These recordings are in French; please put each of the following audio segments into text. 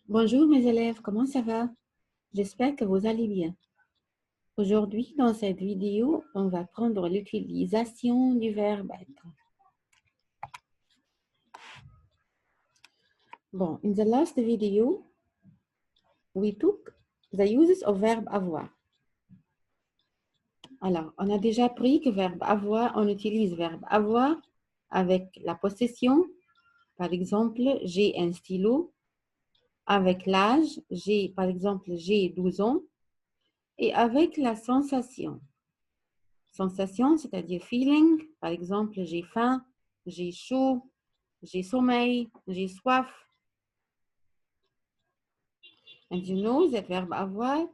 Bonjour mes élèves, comment ça va? J'espère que vous allez bien. Aujourd'hui, dans cette vidéo, on va prendre l'utilisation du verbe être. Bon, in the last video, we took the uses of verbe avoir. Alors, on a déjà appris que verbe avoir, on utilise verbe avoir avec la possession. Par exemple, j'ai un stylo. Avec l'âge, par exemple, j'ai 12 ans. Et avec la sensation. Sensation, c'est-à-dire feeling. Par exemple, j'ai faim, j'ai chaud, j'ai sommeil, j'ai soif. And you know that verb avoir,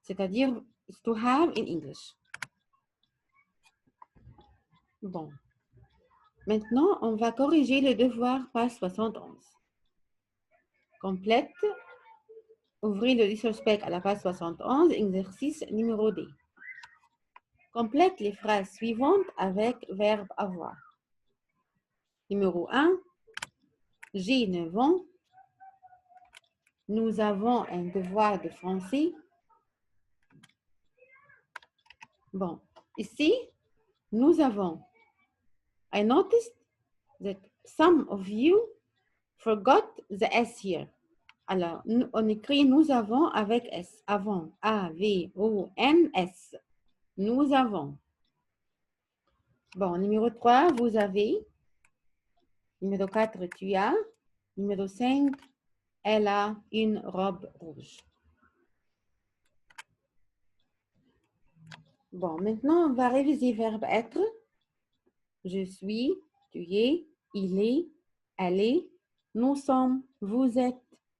c'est-à-dire to have in English. Bon. Maintenant, on va corriger le devoir page 71. Complète. Ouvrez le disrespect à la page 71, exercice numéro D. Complète les phrases suivantes avec verbe avoir. Numéro 1. J'ai 9 ans. Nous avons un devoir de français. Bon, ici, nous avons. I noticed that some of you forgot the S here. Alors, on écrit nous avons avec S. Avant. A-V-O-N-S. Nous avons. Bon, numéro 3, vous avez. Numéro 4, tu as. Numéro 5, elle a une robe rouge. Bon, maintenant, on va réviser verbe être. Je suis, tu es, il est, elle est, nous sommes, vous êtes,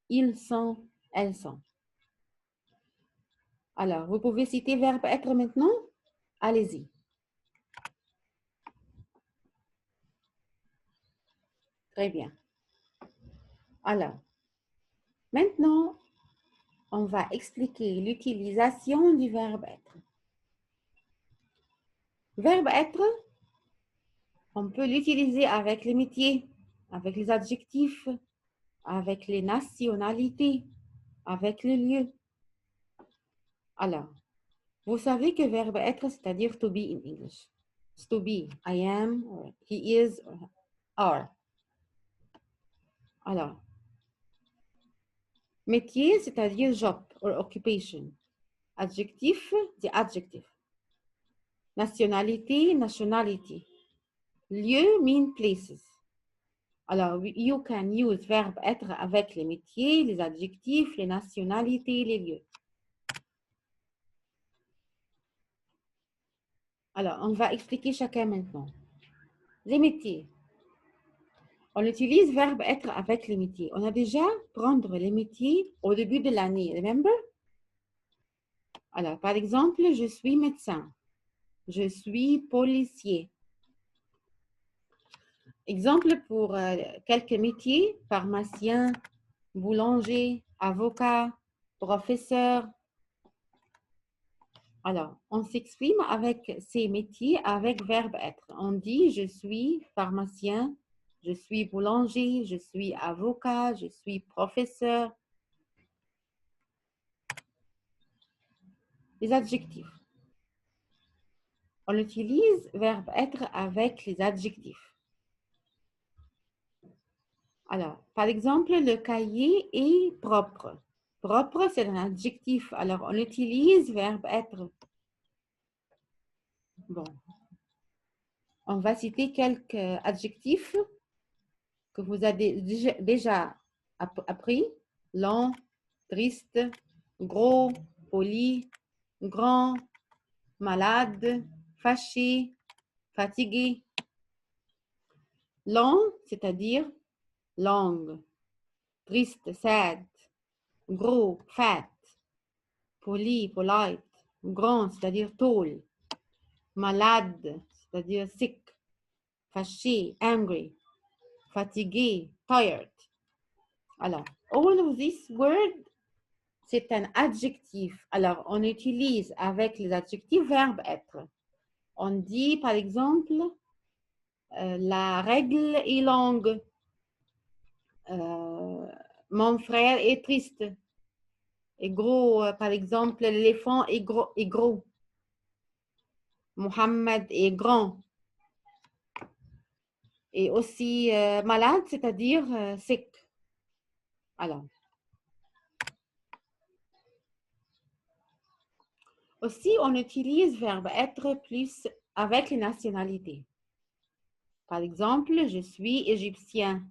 ils sont, elles sont. Alors, vous pouvez citer verbe être maintenant? Allez-y. Très bien. Alors, maintenant, on va expliquer l'utilisation du verbe être. Verbe être, on peut l'utiliser avec les métiers, avec les adjectifs, avec les nationalités, avec les lieux. Alors, vous savez que verbe être, c'est-à-dire to be in English. It's to be, I am, or he is, or are. Alors, métier, c'est-à-dire job or occupation. Adjectif, the adjective. Nationalité, nationality. Lieu mean places. Alors, you can use verbe être avec les métiers, les adjectifs, les nationalités, les lieux. Alors, on va expliquer chacun maintenant. Les métiers. On utilise verbe être avec les métiers. On a déjà prendre les métiers au début de l'année. Remember? Alors, par exemple, je suis médecin. Je suis policier. Exemple pour quelques métiers, pharmacien, boulanger, avocat, professeur. Alors, on s'exprime avec ces métiers avec verbe être. On dit je suis pharmacien, je suis boulanger, je suis avocat, je suis professeur. Les adjectifs. On utilise verbe être avec les adjectifs. Alors, par exemple, le cahier est propre. Propre, c'est un adjectif. Alors, on utilise verbe être. Bon. On va citer quelques adjectifs que vous avez déjà appris. Lent, triste, gros, poli, grand, malade, fâché, fatigué. Lent, c'est-à-dire long. Triste, sad. Gros, fat. Poli, polite. Grand, c'est-à-dire tall. Malade, c'est-à-dire sick. Fâché, angry. Fatigué, tired. Alors, all of these words, c'est un adjectif. Alors, on utilise avec les adjectifs verbe être. On dit, par exemple, la règle est longue. mon frère est triste. Est gros, par exemple, l'éléphant est gros, est gros. Mohamed est grand. Et aussi malade, c'est-à-dire sec. Alors. Aussi, on utilise verbe être plus avec les nationalités. Par exemple, je suis égyptien.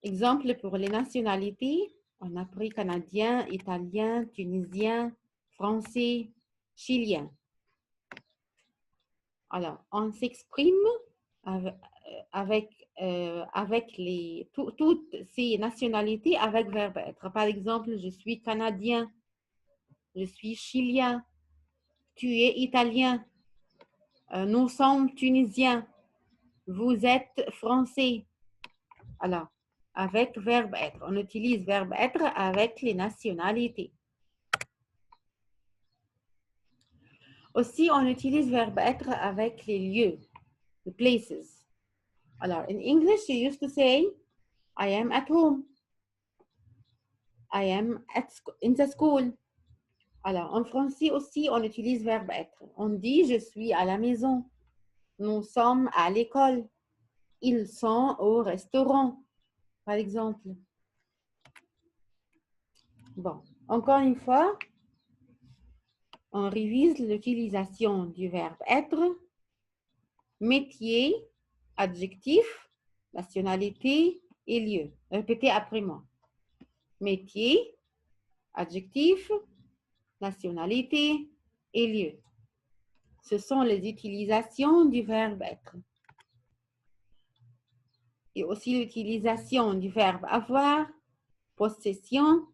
Exemple pour les nationalités, on a pris canadien, italien, tunisien, français, chilien. Alors, on s'exprime avec toutes ces nationalités avec verbe être. Par exemple, je suis canadien, je suis chilien, tu es italien, nous sommes tunisiens, vous êtes français. Alors, avec verbe être, on utilise verbe être avec les nationalités. Aussi, on utilise verbe être avec les lieux, the places. Alors, in English, you used to say, I am at home. I am in the school. Alors, en français aussi, on utilise verbe être. On dit, je suis à la maison. Nous sommes à l'école. Ils sont au restaurant, par exemple. Bon, encore une fois, on révise l'utilisation du verbe être, métier, adjectif, nationalité et lieu. Répétez après moi. Métier, adjectif, nationalité et lieu. Ce sont les utilisations du verbe être. Et aussi l'utilisation du verbe avoir, possession.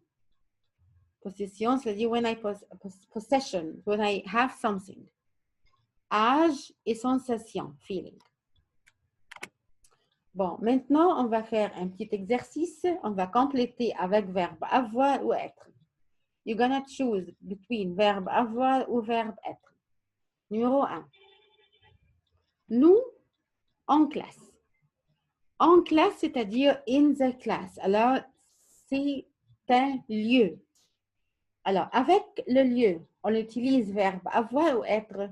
Possession, c'est-à-dire when I possession, when I have something. Âge et sensation, feeling. Bon, maintenant, on va faire un petit exercice. On va compléter avec verbe avoir ou être. You're gonna choose between verbe avoir ou verbe être. Numéro 1. Nous, en classe. En classe, c'est-à-dire in the class. Alors, c'est un lieu. Alors, avec le lieu, on utilise verbe avoir ou être.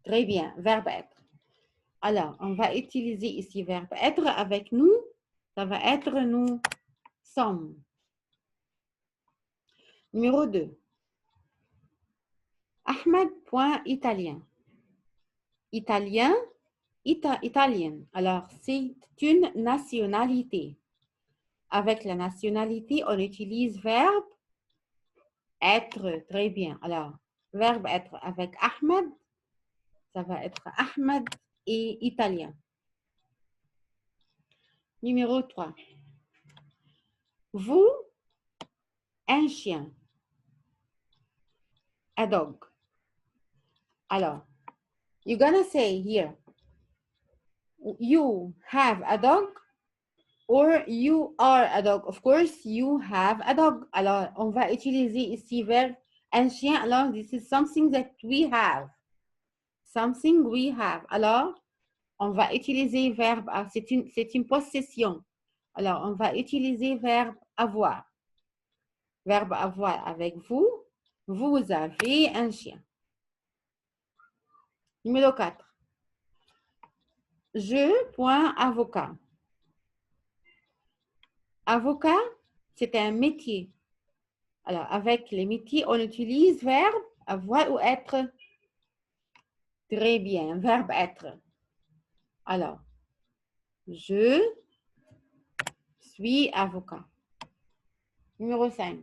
Très bien, verbe être. Alors, on va utiliser ici verbe être avec nous. Ça va être nous sommes. Numéro 2. Ahmed, italien. Italien, italienne. Alors, c'est une nationalité. Avec la nationalité, on utilise verbe être. Très bien. Alors, verbe être avec Ahmed, ça va être Ahmed et italien. Numéro 3. Vous, un chien. A dog. Alors, you're gonna say here, you have a dog or you are a dog. Of course, you have a dog. Alors, on va utiliser ici verbe un chien. Alors, this is something that we have. Something we have. Alors, on va utiliser verbe, c'est une possession. Alors, on va utiliser verbe avoir. Verbe avoir avec vous. Vous avez un chien. Numéro 4. Avocat. Avocat, c'est un métier. Alors, avec les métiers, on utilise verbe avoir ou être. Très bien, verbe être. Alors, je suis avocat. Numéro 5.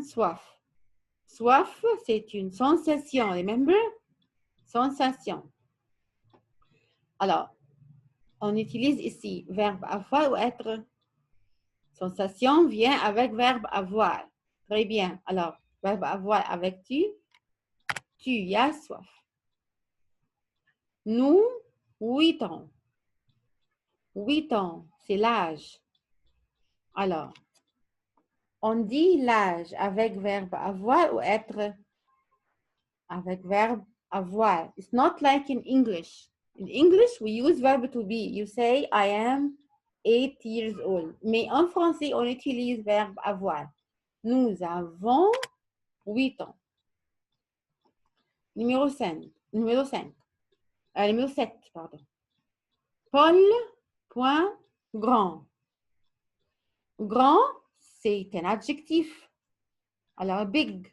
Soif. Soif, c'est une sensation. Remember? Sensation. Alors, on utilise ici verbe avoir ou être. Sensation vient avec verbe avoir. Très bien. Alors, verbe avoir avec tu. Tu as soif. Nous, 8 ans. 8 ans, c'est l'âge. Alors, on dit l'âge avec verbe avoir ou être? Avec verbe avoir. It's not like in English. In English, we use verb to be. You say, I am 8 years old. Mais en français, on utilise verbe avoir. Nous avons 8 ans. Numéro 5. Numéro 5. Numéro 7, pardon. Paul, point, grand. Grand, c'est un adjectif. Alors, big.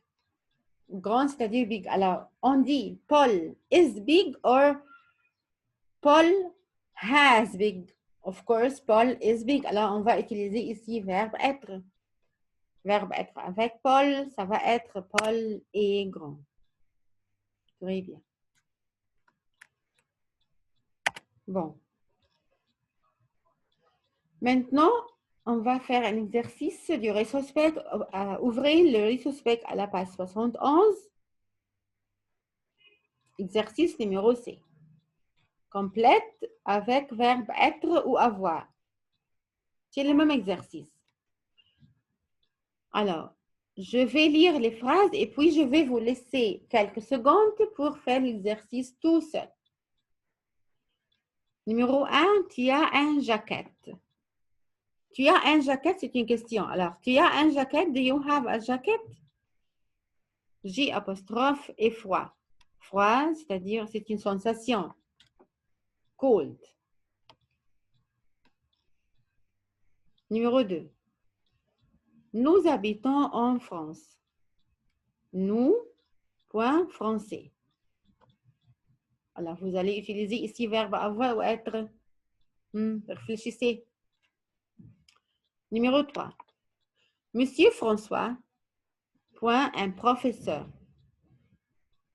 Grand, c'est-à-dire big. Alors, on dit Paul is big or Paul has big. Of course, Paul is big. Alors, on va utiliser ici verbe être. Verbe être avec Paul, ça va être Paul est grand. Très bien. Bon. Maintenant, on va faire un exercice du rétrospect. Ouvrez le rétrospect à la page 71. Exercice numéro C. Complète avec verbe être ou avoir. C'est le même exercice. Alors, je vais lire les phrases et puis je vais vous laisser quelques secondes pour faire l'exercice tout seul. Numéro 1, tu as un jacket. Tu as un jacket, c'est une question. Alors, tu as un jacket, do you have a jacket? J apostrophe et froid. Froid, c'est-à-dire c'est une sensation. Cold. Numéro 2. Nous habitons en France. Nous, point français. Alors, vous allez utiliser ici verbe avoir ou être. Réfléchissez. Numéro 3. Monsieur François, point un professeur.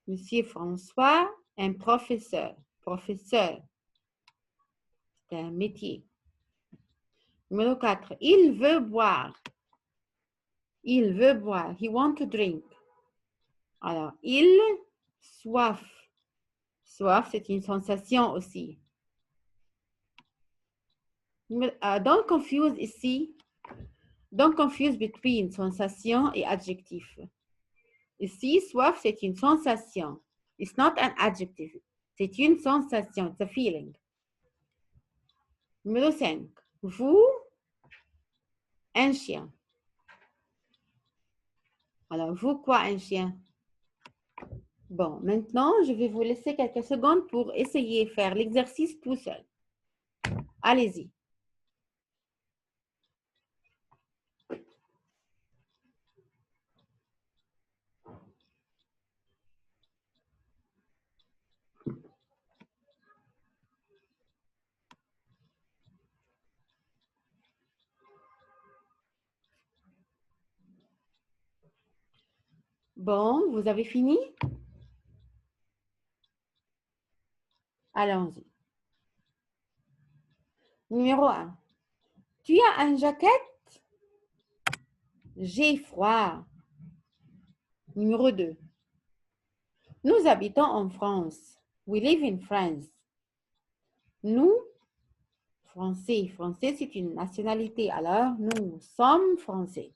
Monsieur François, un professeur. Professeur. C'est un métier. Numéro 4. Il veut boire. Il veut boire. He wants to drink. Alors, il, soif. Soif, c'est une sensation aussi. Don't confuse ici. Don't confuse between sensation et adjectif. Ici, soif, c'est une sensation. It's not an adjective. C'est une sensation. It's a feeling. Numéro 5. Vous, un chien. Alors, vous, quoi, un chien? Bon, maintenant, je vais vous laisser quelques secondes pour essayer de faire l'exercice tout seul. Allez-y. Bon, vous avez fini? Allons-y. Numéro 1. Tu as un jacket? J'ai froid. Numéro 2. Nous habitons en France. We live in France. Nous, français. Français, c'est une nationalité. Alors, nous sommes français.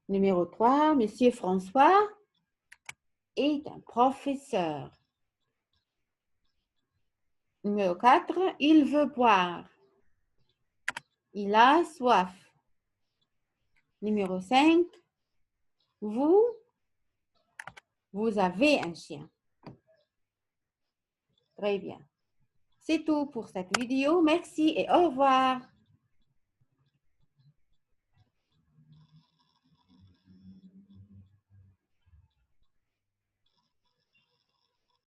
Numéro 3. Monsieur François est un professeur. Numéro 4. Il veut boire. Il a soif. Numéro 5. Vous avez un chien. Très bien. C'est tout pour cette vidéo. Merci et au revoir.